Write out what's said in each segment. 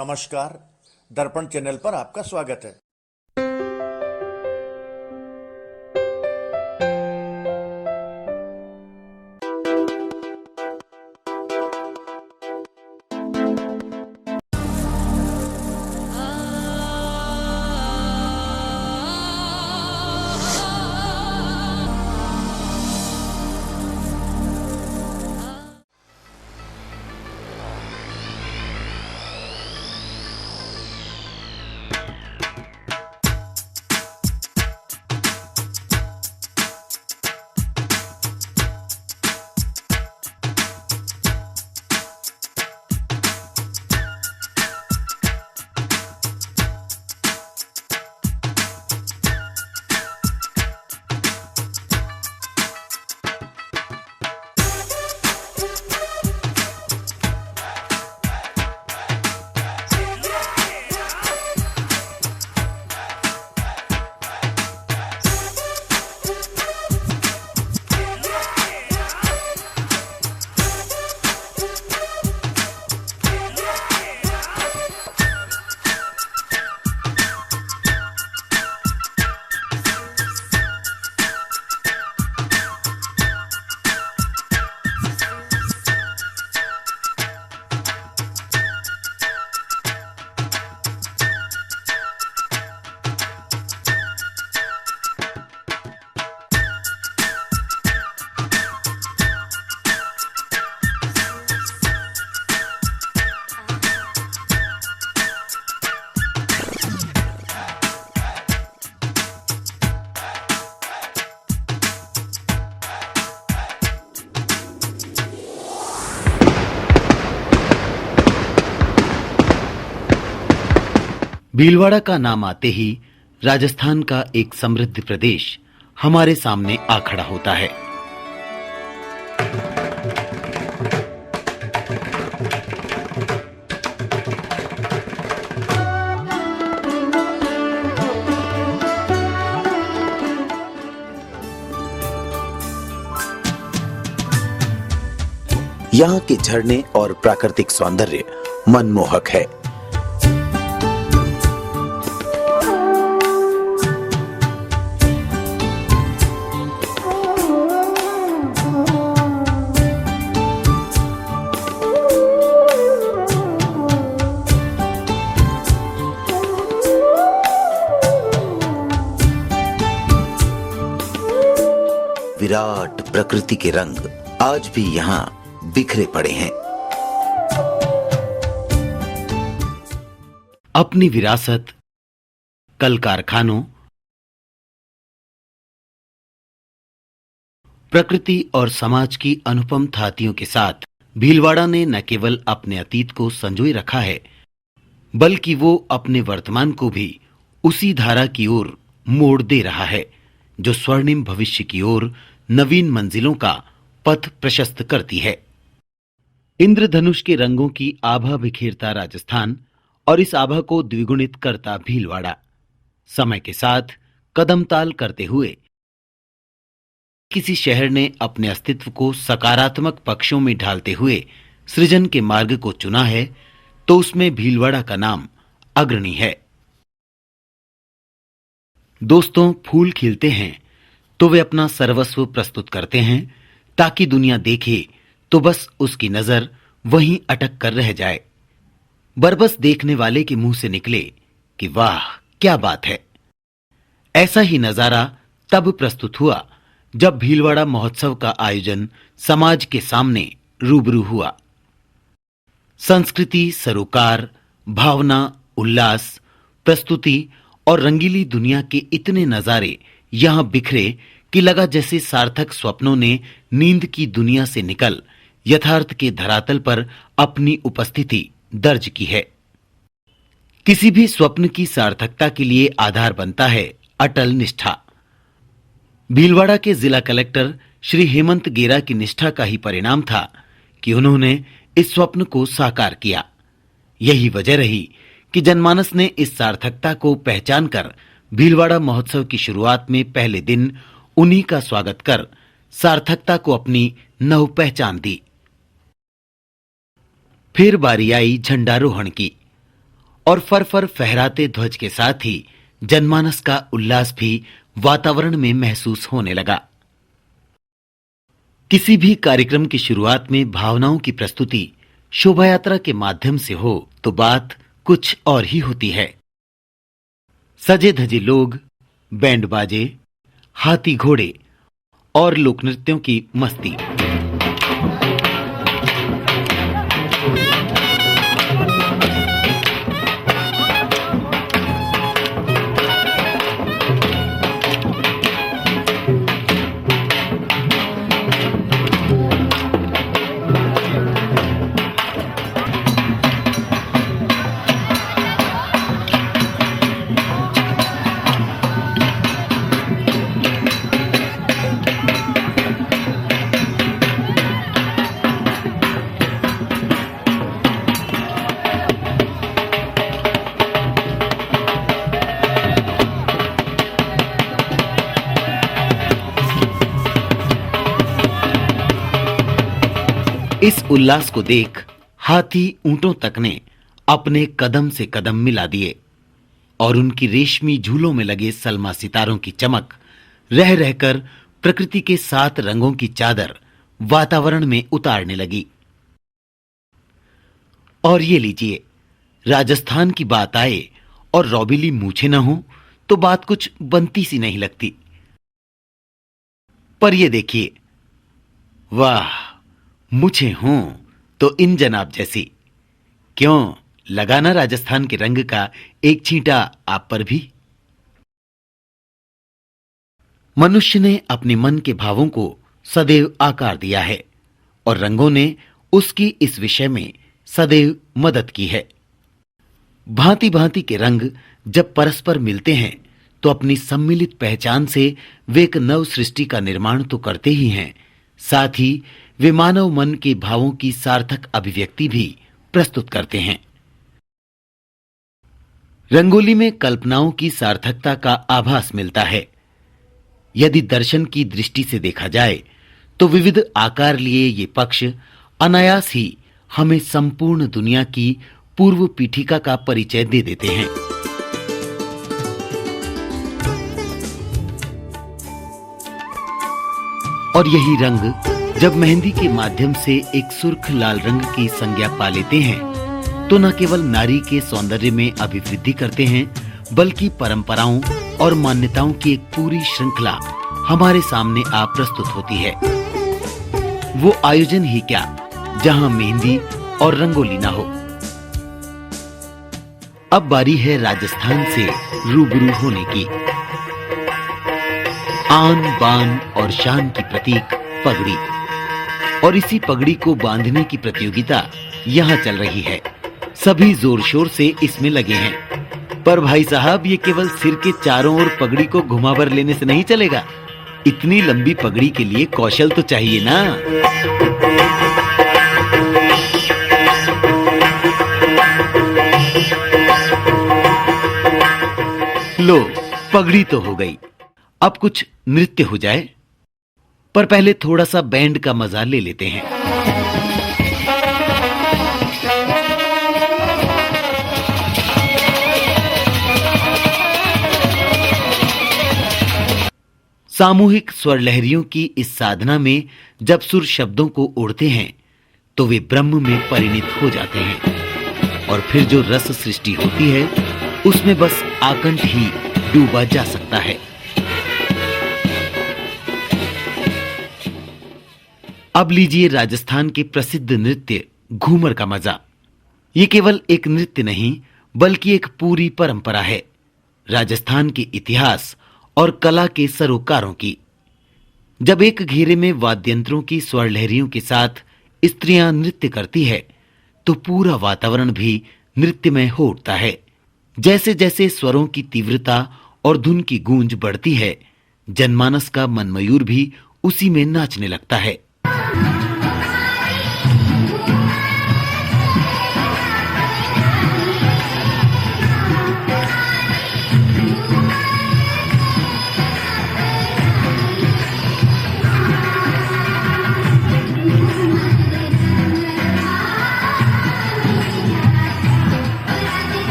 नमस्कार। दर्पण चैनल पर आपका स्वागत है। भीलवाड़ा का नाम आते ही राजस्थान का एक समृद्ध प्रदेश हमारे सामने आ खड़ा होता है। यहाँ के झरने और प्राकृतिक सौंदर्य मनमोहक है। विराट प्रकृति के रंग आज भी यहाँ बिखरे पड़े हैं। अपनी विरासत, कल कारखानों, प्रकृति और समाज की अनुपम थातियों के साथ भीलवाड़ा ने न केवल अपने अतीत को संजोए रखा है, बल्कि वो अपने वर्तमान को भी उसी धारा की ओर मोड़ दे रहा है जो स्वर्णिम भविष्य की ओर नवीन मंजिलों का पथ प्रशस्त करती है। इंद्रधनुष के रंगों की आभा बिखेरता राजस्थान और इस आभा को द्विगुणित करता भीलवाड़ा समय के साथ कदम ताल करते हुए किसी शहर ने अपने अस्तित्व को सकारात्मक पक्षों में ढालते हुए सृजन के मार्ग को चुना है, तो उसमें भीलवाड़ा का नाम अग्रणी है। दोस्तों, फूल खिलते हैं तो वे अपना सर्वस्व प्रस्तुत करते हैं ताकि दुनिया देखे तो बस उसकी नजर वहीं अटक कर रह जाए, बरबस देखने वाले के मुंह से निकले कि वाह क्या बात है। ऐसा ही नजारा तब प्रस्तुत हुआ जब भीलवाड़ा महोत्सव का आयोजन समाज के सामने रूबरू हुआ। संस्कृति, सरोकार, भावना, उल्लास, प्रस्तुति और रंगीली दुनिया के इतने नजारे यहां बिखरे कि लगा जैसे सार्थक स्वप्नों ने नींद की दुनिया से निकल यथार्थ के धरातल पर अपनी उपस्थिति दर्ज की है। किसी भी स्वप्न की सार्थकता के लिए आधार बनता है अटल निष्ठा। भीलवाड़ा के जिला कलेक्टर श्री हेमंत गेरा की निष्ठा का ही परिणाम था कि उन्होंने इस स्वप्न को साकार किया। यही वजह रही कि जनमानस ने इस सार्थकता को पहचान कर भीलवाड़ा महोत्सव की शुरुआत में पहले दिन उन्हीं का स्वागत कर सार्थकता को अपनी नव पहचान दी। फिर बारी आई झंडारोहण की और फर फर फहराते ध्वज के साथ ही जनमानस का उल्लास भी वातावरण में महसूस होने लगा। किसी भी कार्यक्रम की शुरुआत में भावनाओं की प्रस्तुति शोभा यात्रा के माध्यम से हो तो बात कुछ और ही होती है। सजे धजे लोग, बैंड बाजे, हाथी घोड़े और लोक नृत्यों की मस्ती। इस उल्लास को देख हाथी ऊंटों तक ने अपने कदम से कदम मिला दिए और उनकी रेशमी झूलों में लगे सलमा सितारों की चमक रह रहकर प्रकृति के 7 रंगों की चादर वातावरण में उतारने लगी। और ये लीजिए, राजस्थान की बात आए और रौबीली मूछें न हो तो बात कुछ बनती सी नहीं लगती। पर ये देखिए, वाह, मुझे हों तो इन जनाब जैसी। क्यों, लगा ना राजस्थान के रंग का एक छींटा आप पर भी? मनुष्य ने अपने मन के भावों को सदैव आकार दिया है और रंगों ने उसकी इस विषय में सदैव मदद की है। भांति भांति के रंग जब परस्पर मिलते हैं तो अपनी सम्मिलित पहचान से वे एक नव सृष्टि का निर्माण तो करते ही हैं, साथ ही वे मानव मन के भावों की सार्थक अभिव्यक्ति भी प्रस्तुत करते हैं। रंगोली में कल्पनाओं की सार्थकता का आभास मिलता है। यदि दर्शन की दृष्टि से देखा जाए तो विविध आकार लिए ये पक्ष अनायास ही हमें संपूर्ण दुनिया की पूर्व पीठिका का परिचय दे देते हैं। और यही रंग जब मेहंदी के माध्यम से एक सुर्ख लाल रंग की संज्ञा पा लेते हैं तो न केवल नारी के सौंदर्य में अभिवृद्धि करते हैं, बल्कि परंपराओं और मान्यताओं की एक पूरी श्रृंखला हमारे सामने आ प्रस्तुत होती है। वो आयोजन ही क्या जहां मेहंदी और रंगोली ना हो। अब बारी है राजस्थान से रूबरू होने की। आन बान और शान की प्रतीक पगड़ी, और इसी पगड़ी को बांधने की प्रतियोगिता यहाँ चल रही है। सभी जोर शोर से इसमें लगे हैं। पर भाई साहब, ये केवल सिर के चारों ओर पगड़ी को घुमावर लेने से नहीं चलेगा। इतनी लंबी पगड़ी के लिए कौशल तो चाहिए ना। लो, पगड़ी तो हो गई, अब कुछ नृत्य हो जाए। पर पहले थोड़ा सा बैंड का मजा ले लेते हैं। सामूहिक स्वर लहरियों की इस साधना में जब सुर शब्दों को ओढ़ते हैं तो वे ब्रह्म में परिणित हो जाते हैं, और फिर जो रस सृष्टि होती है उसमें बस आकंठ ही डूबा जा सकता है। अब लीजिए राजस्थान के प्रसिद्ध नृत्य घूमर का मजा। ये केवल एक नृत्य नहीं बल्कि एक पूरी परंपरा है, राजस्थान के इतिहास और कला के सरोकारों की। जब एक घेरे में वाद्यंत्रों की स्वर लहरियों के साथ स्त्रियां नृत्य करती है तो पूरा वातावरण भी नृत्यमय हो उठता है। जैसे जैसे स्वरों की तीव्रता और धुन की गूंज बढ़ती है, जनमानस का मनमयूर भी उसी में नाचने लगता है।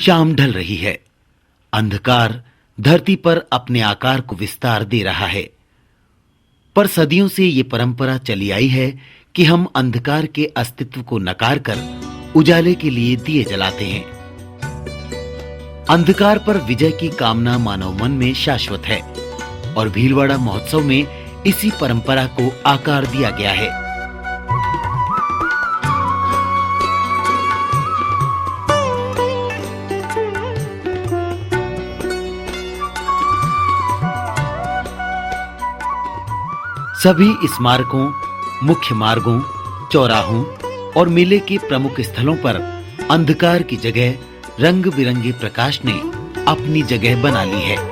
शाम ढल रही है। अंधकार धरती पर अपने आकार को विस्तार दे रहा है। पर सदियों से ये परंपरा चली आई है कि हम अंधकार के अस्तित्व को नकार कर उजाले के लिए दिए जलाते हैं। अंधकार पर विजय की कामना मानव मन में शाश्वत है और भीलवाड़ा महोत्सव में इसी परंपरा को आकार दिया गया है। सभी स्मारकों, मुख्य मार्गों, चौराहों और मेले के प्रमुख स्थलों पर अंधकार की जगह रंग बिरंगे प्रकाश ने अपनी जगह बना ली है।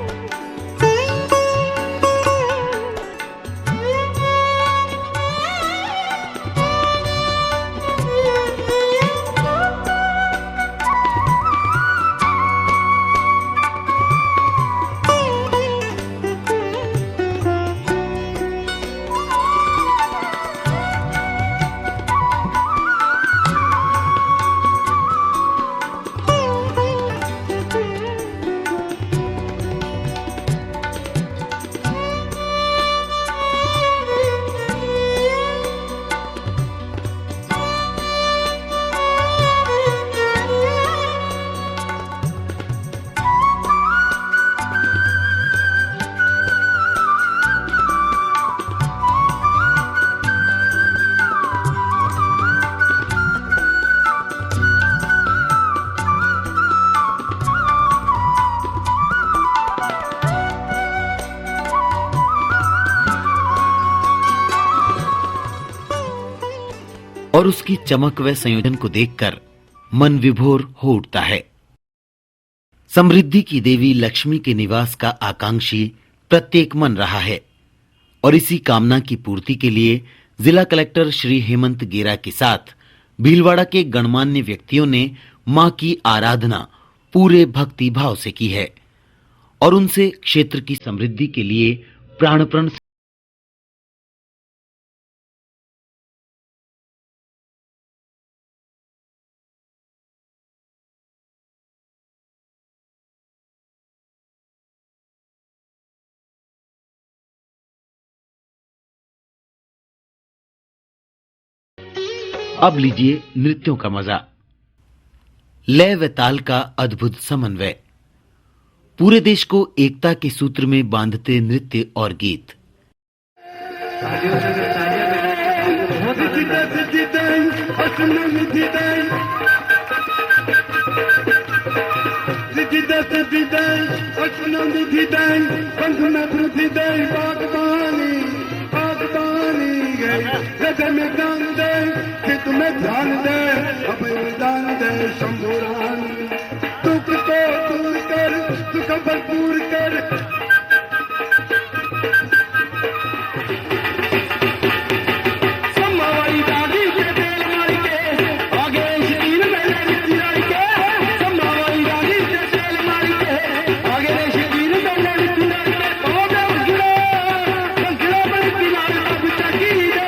और उसकी चमक व संयोजन को देखकर मन विभोर हो उठता है। समृद्धि की देवी लक्ष्मी के निवास का आकांक्षी प्रत्येक मन रहा है और इसी कामना की पूर्ति के लिए जिला कलेक्टर श्री हेमंत गेरा के साथ भीलवाड़ा के गणमान्य व्यक्तियों ने मां की आराधना पूरे भक्ति भाव से की है और उनसे क्षेत्र की समृद्धि के लिए प्राणपण अब लीजिए नृत्यों का मजा। लय व ताल का अद्भुत समन्वय, पूरे देश को एकता के सूत्र में बांधते नृत्य और गीत। तुम्हें ध्यान दे अपने दान दे शंभुरान, दुख को दूर कर, सुख भरपूर कर। समावाई दादी के तेल मार के आगे शरीर में लड़ती लड़के, समावाई दादी के तेल मार के आगे शरीर में लड़ती लड़के, ओडा गिरा कंकड़ा पर किनारे अब तकी रे।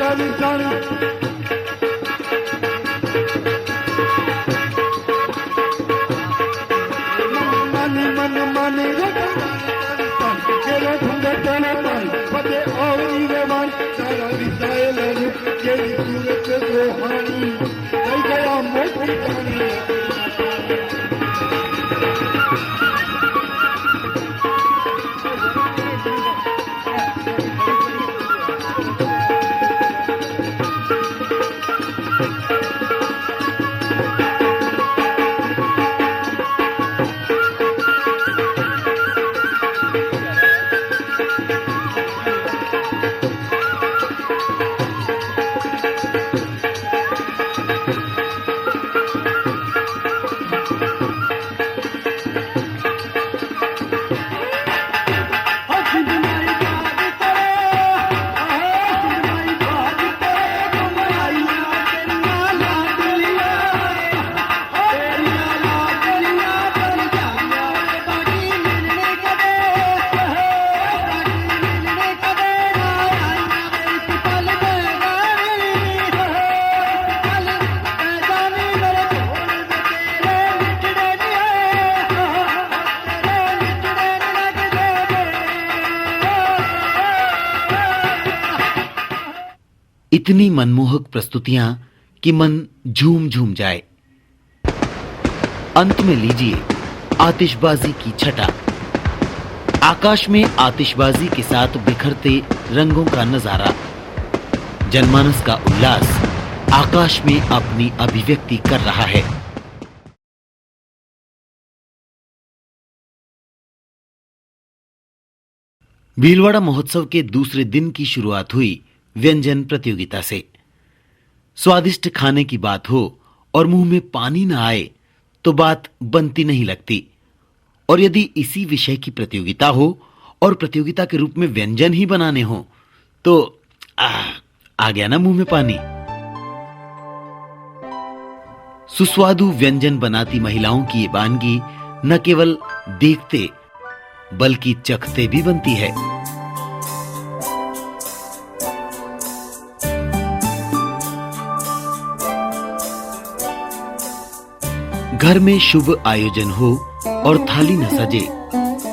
दर्शन मन मन मन केरो घुंघटन मन फते औरी रेवान सारा विसायल रूप केरी सूरत रोहानी कई गया मोती जानी इतनी मनमोहक प्रस्तुतियां कि मन झूम झूम जाए। अंत में लीजिए आतिशबाजी की छटा। आकाश में आतिशबाजी के साथ बिखरते रंगों का नजारा, जनमानस का उल्लास आकाश में अपनी अभिव्यक्ति कर रहा है। भीलवाड़ा महोत्सव के दूसरे दिन की शुरुआत हुई व्यंजन प्रतियोगिता से। स्वादिष्ट खाने की बात हो और मुंह में पानी न आए तो बात बनती नहीं लगती। और यदि इसी विषय की प्रतियोगिता हो और प्रतियोगिता के रूप में व्यंजन ही बनाने हो तो आ गया ना मुंह में पानी। सुस्वादु व्यंजन बनाती महिलाओं की ये वानगी न केवल देखते बल्कि चखते भी बनती है। घर में शुभ आयोजन हो और थाली न सजे,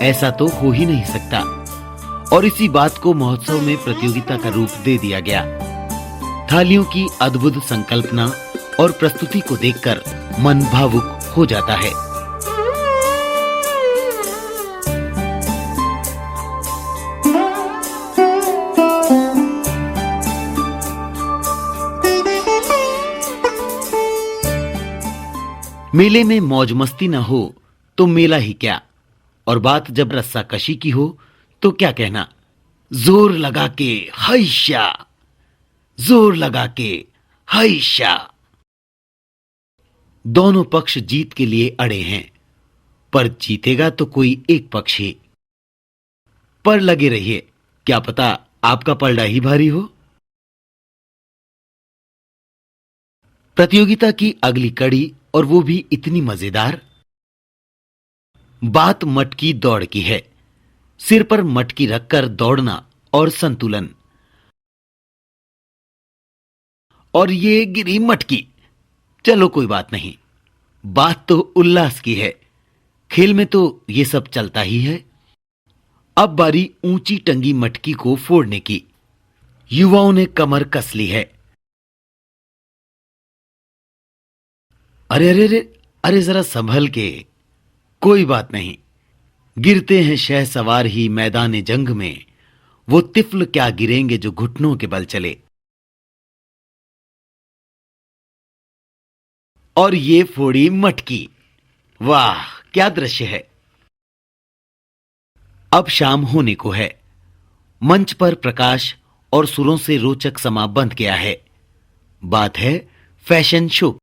ऐसा तो हो ही नहीं सकता। और इसी बात को महोत्सव में प्रतियोगिता का रूप दे दिया गया। थालियों की अद्भुत संकल्पना और प्रस्तुति को देखकर मन भावुक हो जाता है। मेले में मौज मस्ती न हो तो मेला ही क्या, और बात जब रस्साकशी की हो तो क्या कहना। जोर लगा के हैशा, जोर लगा के हैशा। दोनों पक्ष जीत के लिए अड़े हैं, पर जीतेगा तो कोई एक पक्ष ही। पर लगे रहिए, क्या पता आपका पलड़ा ही भारी हो। प्रतियोगिता की अगली कड़ी, और वो भी इतनी मजेदार। बात मटकी दौड़ की है। सिर पर मटकी रखकर दौड़ना और संतुलन। और ये गिरी मटकी, चलो कोई बात नहीं, बात तो उल्लास की है। खेल में तो ये सब चलता ही है। अब बारी ऊंची टंगी मटकी को फोड़ने की। युवाओं ने कमर कस ली है। अरे अरे अरे अरे जरा संभल के, कोई बात नहीं। गिरते हैं शह सवार ही मैदान जंग में, वो तिफल क्या गिरेंगे जो घुटनों के बल चले। और ये फोड़ी मटकी, वाह क्या दृश्य है। अब शाम होने को है। मंच पर प्रकाश और सुरों से रोचक समा बंध गया है। बात है फैशन शो।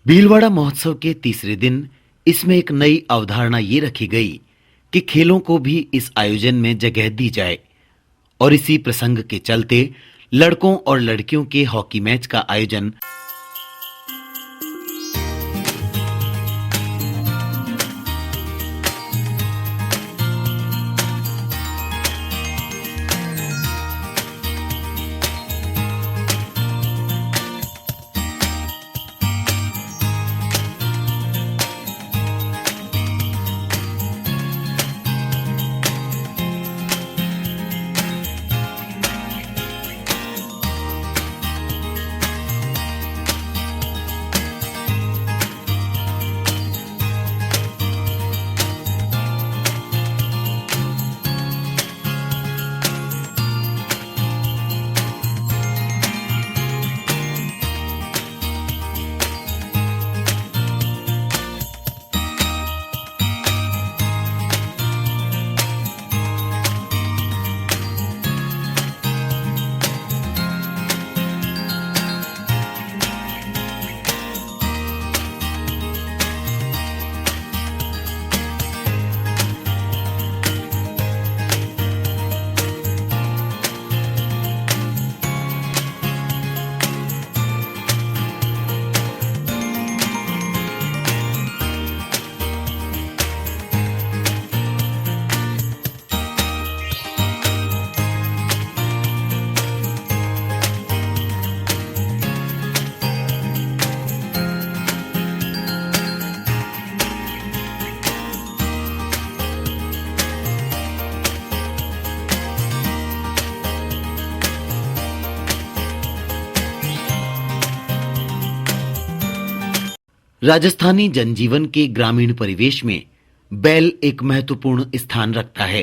भीलवाड़ा महोत्सव के तीसरे दिन इसमें एक नई अवधारणा ये रखी गई कि खेलों को भी इस आयोजन में जगह दी जाए और इसी प्रसंग के चलते लड़कों और लड़कियों के हॉकी मैच का आयोजन राजस्थानी जनजीवन के ग्रामीण परिवेश में बैल एक महत्वपूर्ण स्थान रखता है।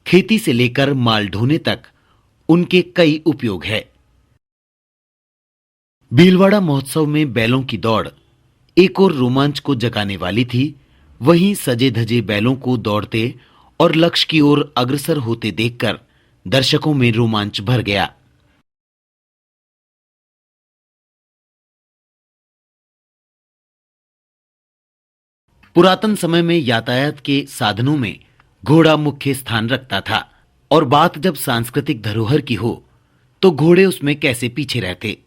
खेती से लेकर माल ढोने तक उनके कई उपयोग है। भीलवाड़ा महोत्सव में बैलों की दौड़ एक और रोमांच को जगाने वाली थी। वहीं सजे धजे बैलों को दौड़ते और लक्ष्य की ओर अग्रसर होते देखकर दर्शकों में रोमांच भर गया। पुरातन समय में यातायात के साधनों में घोड़ा मुख्य स्थान रखता था और बात जब सांस्कृतिक धरोहर की हो तो घोड़े उसमें कैसे पीछे रहते।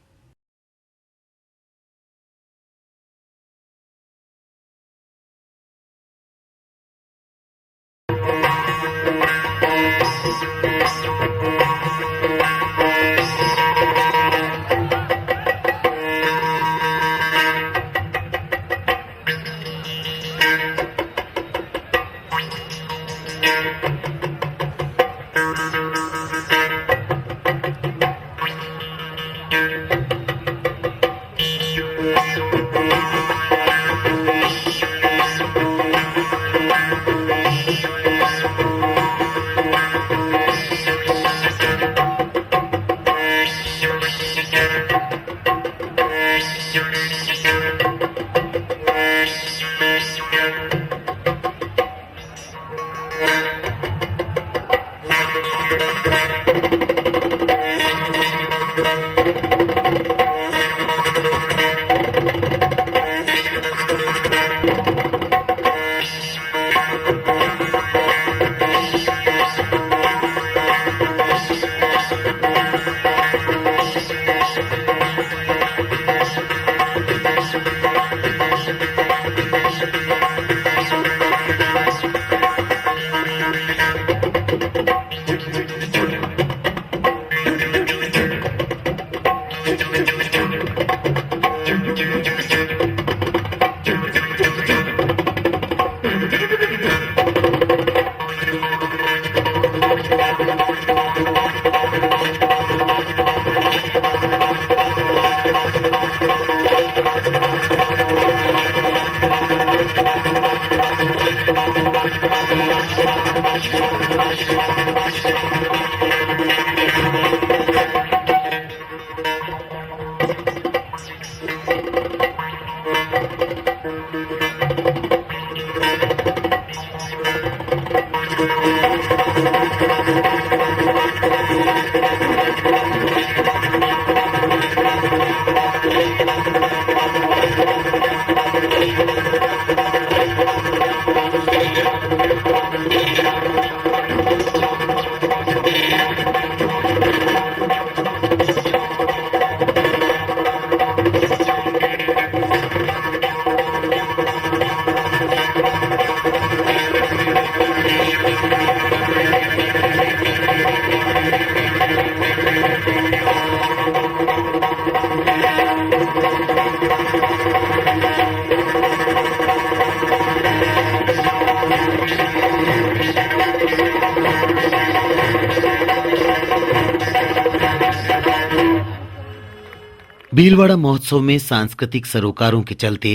भीलवाड़ा महोत्सव में सांस्कृतिक सरोकारों के चलते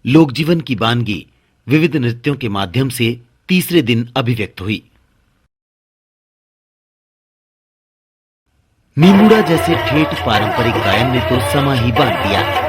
लोक जीवन की वानगी विविध नृत्यों के माध्यम से तीसरे दिन अभिव्यक्त हुई। नीमुड़ा जैसे ठेठ पारंपरिक गायन ने तो समा ही बांध दिया।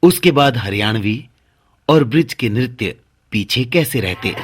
उसके बाद हरियाणवी और ब्रिज के नृत्य पीछे कैसे रहते।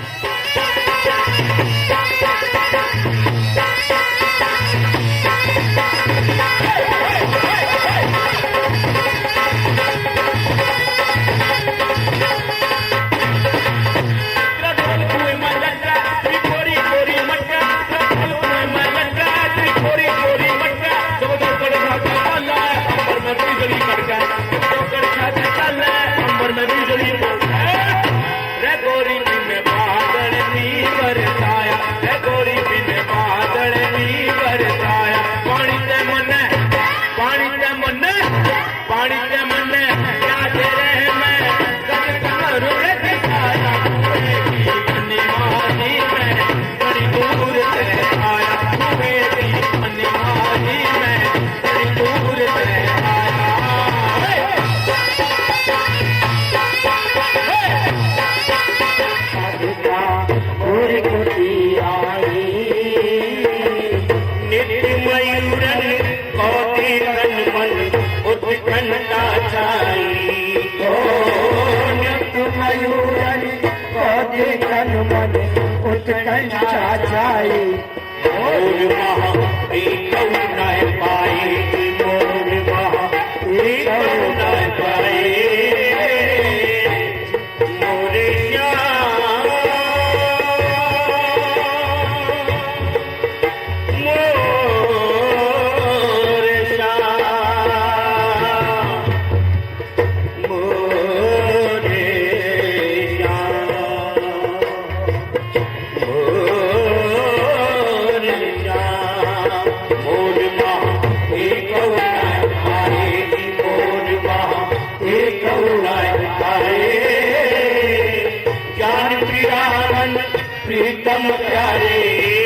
प्रीतम प्यारे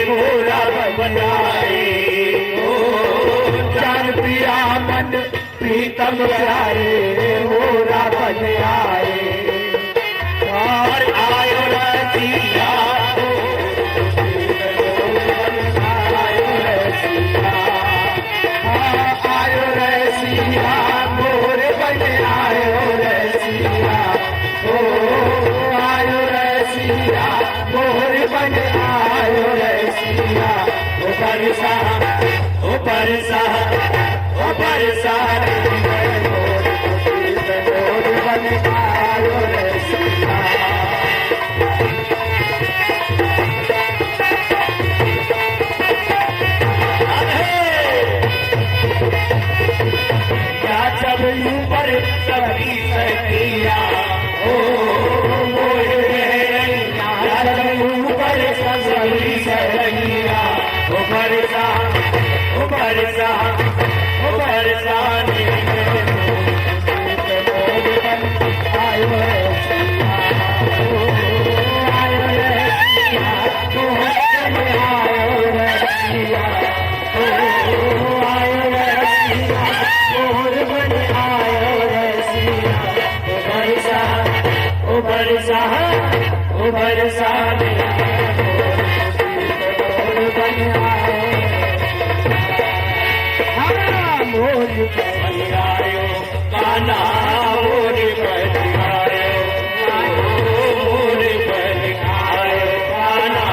मोरा बनाए ओ जान पिया मन प्रीतम प्यारे मोरा बन आए और आयो रसिया आयो रसिया मोर बन आयो रसिया ओ आयो रसिया मोर बन आयो रसिया ओ परसा बरसाने में मोर बन आयो रे सैया। क्या सब ऊपर सभी सखिया ओ मोरे रैया, सब ऊपर सभी सखिया ओ बरसा ओ बरसा ओ बरसाने में मोर बन आयो रे सैया। ओ आयो रे सैया, मोर बन आयो रे सैया। ओ आयो रे सैया, मोर बन आयो रे सैया। ओ बरसा ओ बरसा ओ बरसाने मोर बन आयो। मोर बन आयो कान्हा, मोर बन आयो, मोर बन आयो कान्हा,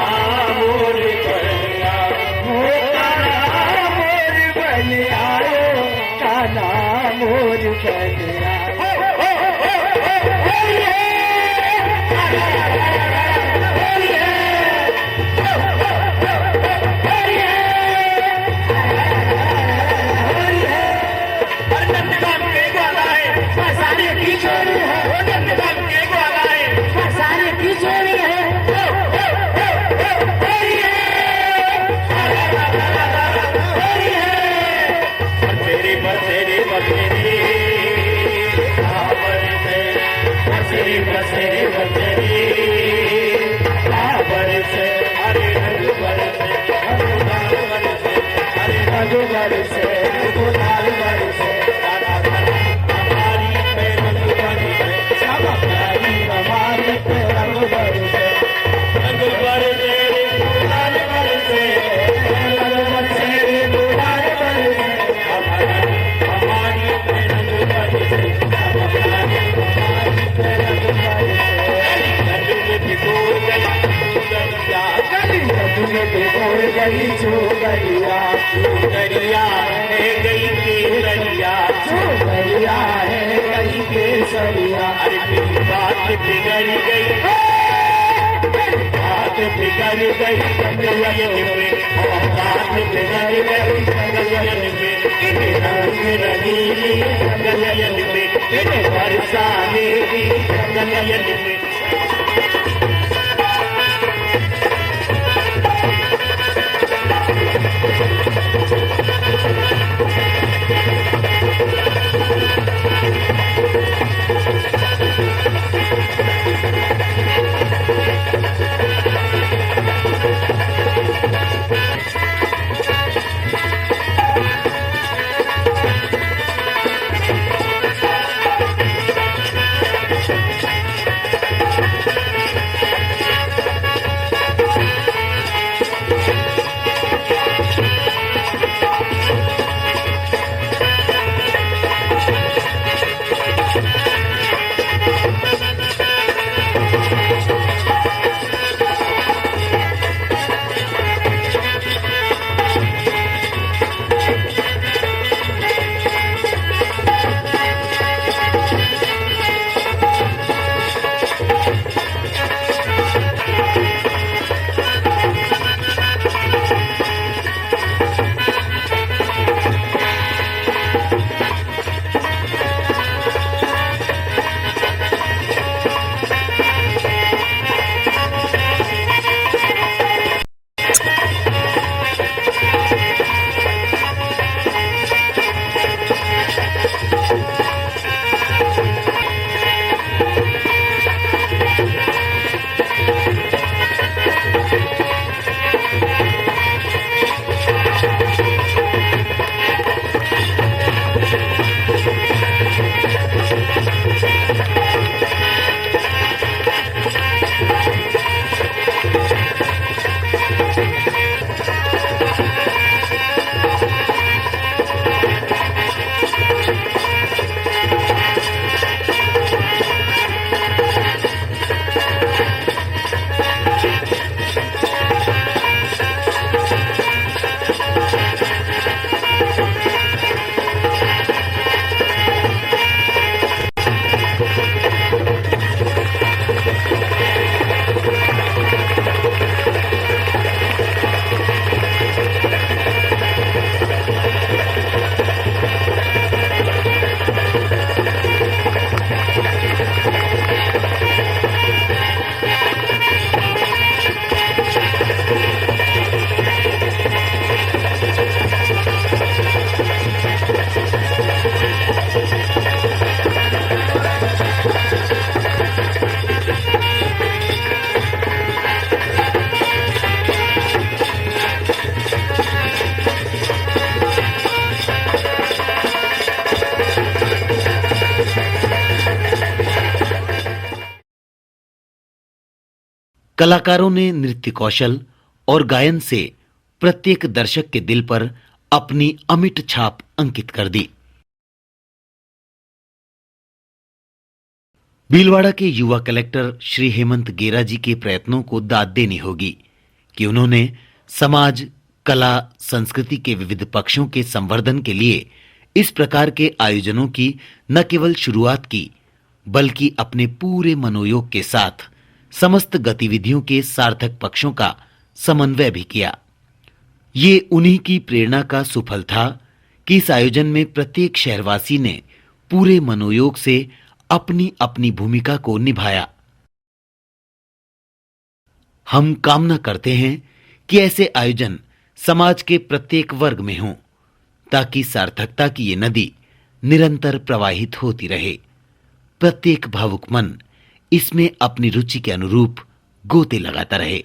मोर बन आयो कान्हा, मोर बन आयो कान्हा, मोर बन चूड़िया है गई केसरिया, चूड़िया है गई केसरिया। अरे मेरी बात बिगड़ गई, बात बिगड़ गई गगन में, बात बिगड़ गई गगन में, रंग रंगीली गगन में, बरसाने की गगन में। कलाकारों ने नृत्य कौशल और गायन से प्रत्येक दर्शक के दिल पर अपनी अमिट छाप अंकित कर दी। भीलवाड़ा के युवा कलेक्टर श्री हेमंत गेरा जी के प्रयत्नों को दाद देनी होगी कि उन्होंने समाज, कला, संस्कृति के विविध पक्षों के संवर्धन के लिए इस प्रकार के आयोजनों की न केवल शुरुआत की, बल्कि अपने पूरे मनोयोग के साथ समस्त गतिविधियों के सार्थक पक्षों का समन्वय भी किया। ये उन्हीं की प्रेरणा का सुफल था कि इस आयोजन में प्रत्येक शहरवासी ने पूरे मनोयोग से अपनी अपनी भूमिका को निभाया। हम कामना करते हैं कि ऐसे आयोजन समाज के प्रत्येक वर्ग में हों, ताकि सार्थकता की ये नदी निरंतर प्रवाहित होती रहे। प्रत्येक भावुक मन इसमें अपनी रुचि के अनुरूप गोते लगाता रहे।